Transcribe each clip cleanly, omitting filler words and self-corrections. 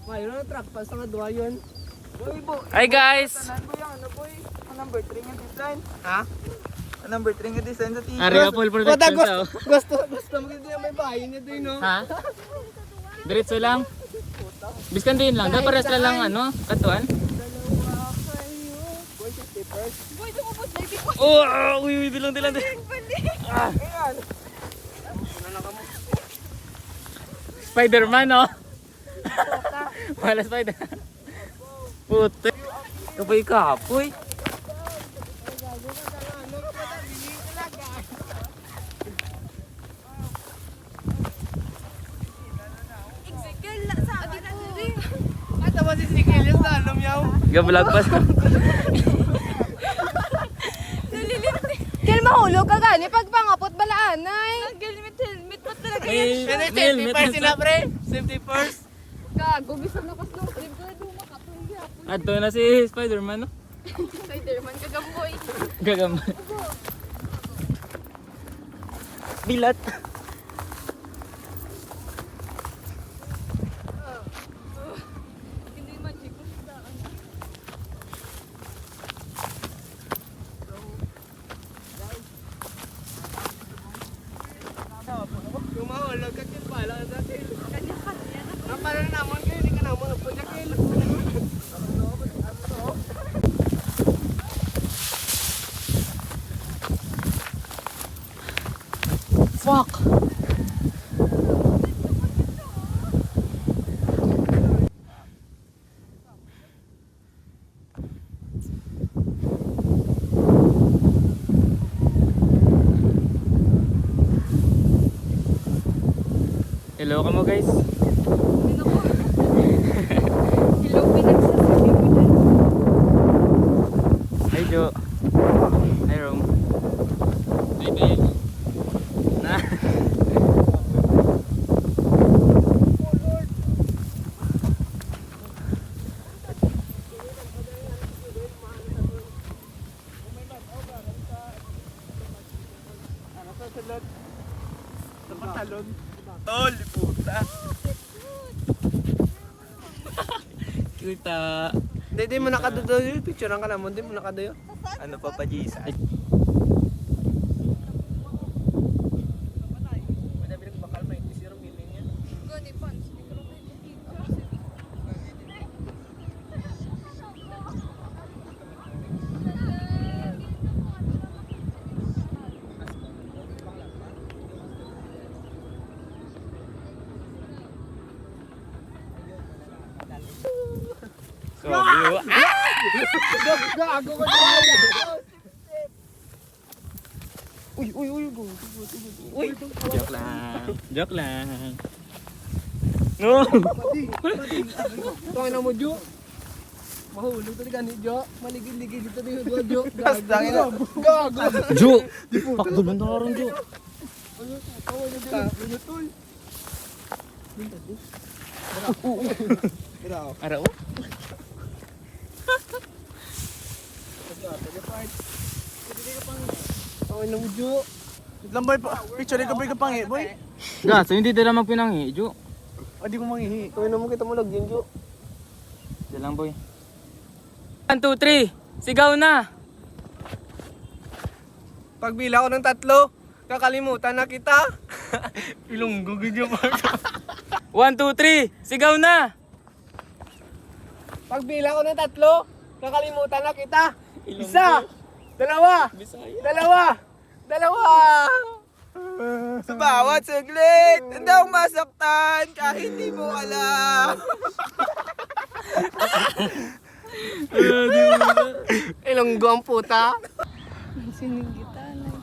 Mayroon na truck pa sa kadwa yun. Hi guys! Number 3 nga design. Ha? Number 3 nga design sa TV. Ari ka full protection sa Gusto maganda yung may bahay niya doon, no? Ha? Diretso lang. Biskan din lang. Dapat pares lang ano, katuan. Boy, tumubos na yung Oh, uy, dilang. Ah. Spider-Man, oh. Wala spider. Puti. Kapoy kapoy. Executive lang sa akin na rin. At naman si Sikil yung sa alam yaw. Ga-vlog pa. Kaya mahulog ka gani pag pangapot balaan ay. Helmet mo talaga yan. Safety first sila, pre. Safety first. Gago, bisa na kas nung trip ko na dumakapong yapon. Ato na si Spider-Man, no? Spider-Man kagamboy. Gagamay. Bilat. Hindi magic ko sa daan. Yung mahulog ka kin pala sa til. Kanya-kanya na. Ang pala naman kayo, hindi ka naman nagpunjakil. Fuck. Hello ka mo guys. Ano ko? Hello, pinagsasabi ko dyan. Hi Jo. Hi Rom. Hi Bel. Na. Talon. Tol, puta. Kita. Hindi mo nakadodo yun. Picturean ka naman. Hindi mo nakadoyo. Ano pa pa Jesus? Gani pants. Mikro na yung picture. So, view. Gago ka na. Uy, joke lang. Joke lang. No. Tungin na mo, Jo. Mahulog to ni gani, Jo. Maligid-ligid dito ni Jo, Jo. Tangin na. Gago. Jo. Pakdulan na ron Jo. Ara oh. Tungin na mo, Jo. Lamboy pa. Picture ka boy ka pangi, boy. Gaso hindi dala magpinangi Jo. O di ko mangihi. Tungin na mo kita mo lagyan, Jo. Diyan lang boy. 1 2 3. Sigaw na. Pagbila ko ng 3, kakalimutan na kita. Ilunggo gud yung 1 2 3. Sigaw na. Pagbila ko ng 3, kakalimutan na kita. Isa, dalawa, dalawa. Sa bawat saglit, hindi akong masaktan kahit di mo alam. Ilunggo ang puta. Sininggitan ay.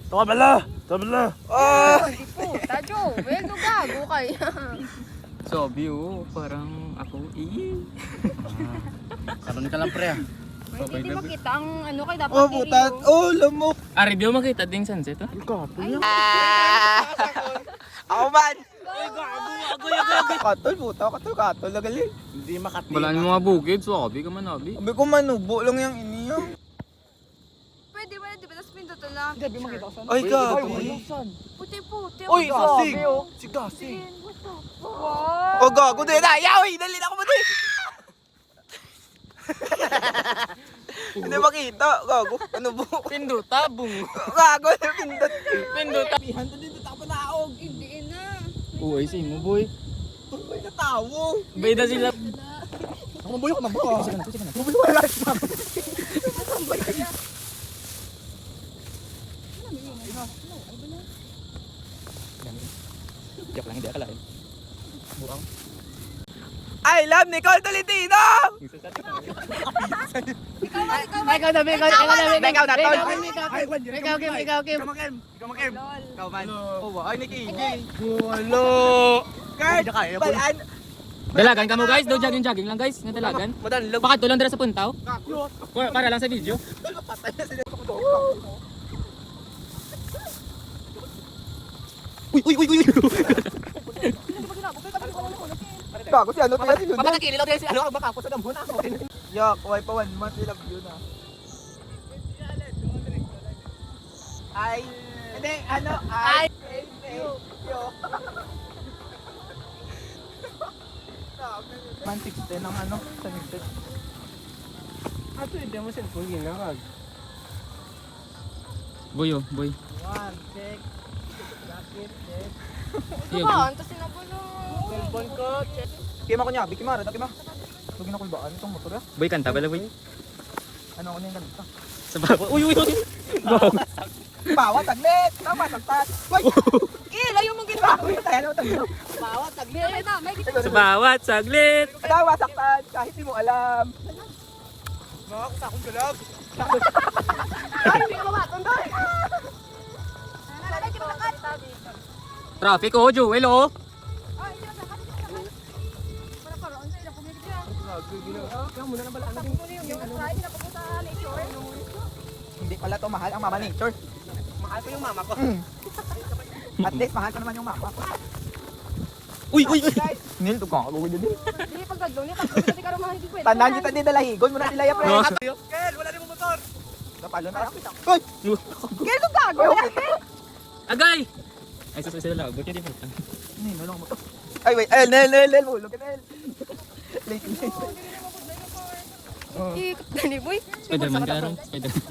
Tabala! Ah! Hindi po, Tajo. Well, gago kaya. So, view, parang ako. Karon ka lang pre ah. Hindi makita ang ano kay dapat Oh, puta! Oh, lamok! Ari, di mo makita ding sunset oh. Ako man! Ako. Katol, lagali. Hindi makati. Wala yung mga bukid, swabe ka man abi. Sabi ko manubo lang yung iniyo. Pwede, di ba? Tapos pinduto lang. Gabi makita ko sana. Ay, gabi. Puti-puti. Uy, Ang gasig! grabe, oh. Si gasig! Wow! O gago din na. Yawi! Dali na ako mo din. Hindi makita. Gago. Ano po? Pinduta, bung. Gago. Pindot. Pinduta. Pihan to dito. Tako na ako. Hindi na. Uy, si mo, boy. Tuloy na tawo. Bayda sila. Ako mabuyo ka mabuyo. Sige na, sige na. Mabuyo ka lang. Joke lang, hindi akalain. Buang. I love Nicole Tolentino! Ikaw na, Ikaw na, tol. Ikaw, Kim. Ikaw man. Oo, ay Nikki. Walo. Guard, balaan. Dalagan ka mo guys, daw jogging lang guys, nga dalagan. Madanlog. Baka tulong dira sa puntaw. Para lang sa video. Uy. Gago si ano tayo yun. Papakakili lang si ano, baka ako sa dambo na ako. Yak, why pa 1 month, I love you na. Ay, hindi, ano, I you. Man 16 ang ano, sa mixed. Ato, hindi mo cellphone ginakag. Boy, oh, boy. 1, check. Jacket, check. Iyo, Ba, antas sinabulo. Cellphone ko, check. Kima ko niya, bikimara, takima. Lugin ako ba? Ano itong motor ya? boy kanta pala boy. Ano ako na yung ganito? Sa baba. Uy. Bawa, taglit! Tama, tagtas! Uy! Layo mong ginawa. Uy, tayo na taglit! Bawat, tagli. May na, may kita. Sa bawat saglit. Tawa, saktan! Kahit di mo alam! Ay, hindi ka mamatong doon! Nalagay kita makat. Traffic oh, Joel oh. Ay, hindi na sakat. Para karoon sa ila pumili ka. Kaya muna na bala. Yung try na papunta sa nature. Hindi pala to mahal ang mama nature. Mahal ko yung mama ko. At least mahal ko naman yung mama ko. Uy. Nil, to ka. Huwag din. Hindi pagdadlo niya. Pagdadlo ka naman hindi pwede. Tandaan kita din dalahigon mo na sila ya, pre. No. Kel, wala din mo motor. Napalo na ako. Uy! Kel, ito gago. Agay. Ay sa sila lang, buti di mo. Nino lang mo to. Ay, wait. Nel. Hulog ka, Nel. Late. Dali boy. Spiderman ka ron. Spiderman.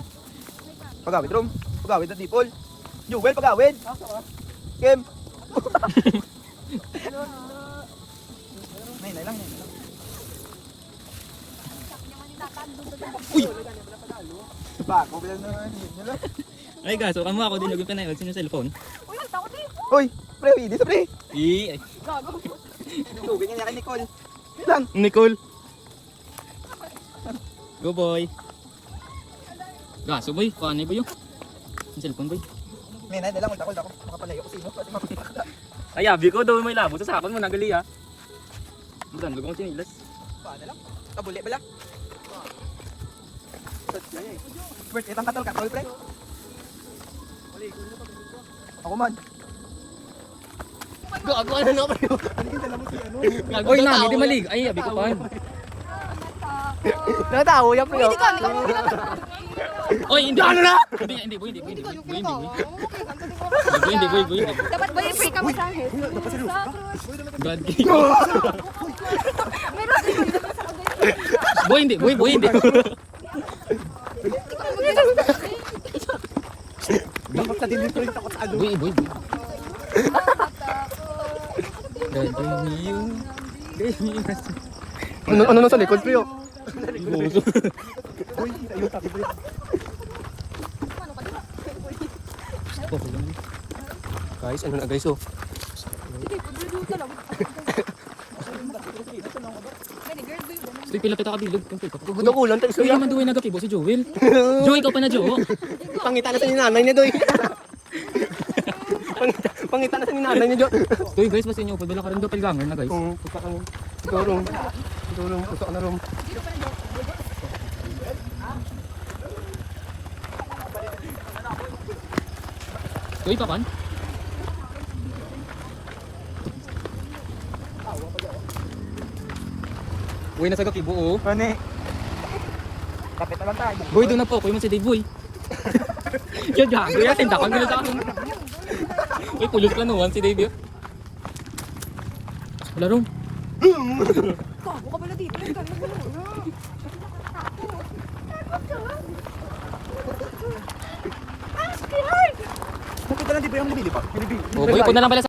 Pagawid, Rom. Pagawid na tipol. Jewel, pagawid. Kim. Nay lang. Uy! Bago bilang na yun lang. Ay gaso, kamo ako din lugin pa na yung cellphone. Uy, nagtakot eh. Uy! Pre, hindi sa pre. Ay. Gago. Lugin niya kay Nicole. Lang. Nicole. Go boy. Gaso boy, paano ba yun? Yung cellphone boy. May nay lang, ulta ko. Makapalayo ko sino. Pati makapalayo. Ay, abi ko daw may labo sa sakon mo nagali ha. Bukan, lugong tinilas. Paano lang? Kabuli ba lang? Bert, itang katol, pre. Ako man. Gago, ano na ba yun? Oy, nami di malig. Ay, abi ko pa. Natawo yan, pre. Hindi ka mo Oy, hindi. Ano na? Hindi boy. Dapat ba i-pray ka mo sa akin? God game. Boy, hindi. Dapat sa din pre, takot sa ano. Boy. God damn you. Ano na sa likod, pre? Iboso. Uy, ayun, sabi pre. Guys, ano na guys, oh. Sige, pagdudu ka lang. Gani, girl, do you? Stoy pila pita ka bilog. Gusto ko lang, tayo Uy, naman duwe nagakibo si Joel. Joey, ikaw pa na, Jo. Pangita na sa ninanay niya, doy. Pangita na sa ninanay niya, Jo. Stoy guys, basta inyo pabila ka rin doppelganger na guys. Kung pusa ka mo. Turong, pusa ka na rom. Stoy pa kan? Uy, nasa gakibo oh. Ano eh? Kapit na lang tayo. Boy, doon na po. Kuya mo si Dave, boy. Yan, gago yan. Tindakan ko na sa akin. Uy, pulos ka naman si Dave. Wala ron. Kago ka pala dito. Nakita lang di ba yung lumilipad? Oh, boy, punta lang pala sa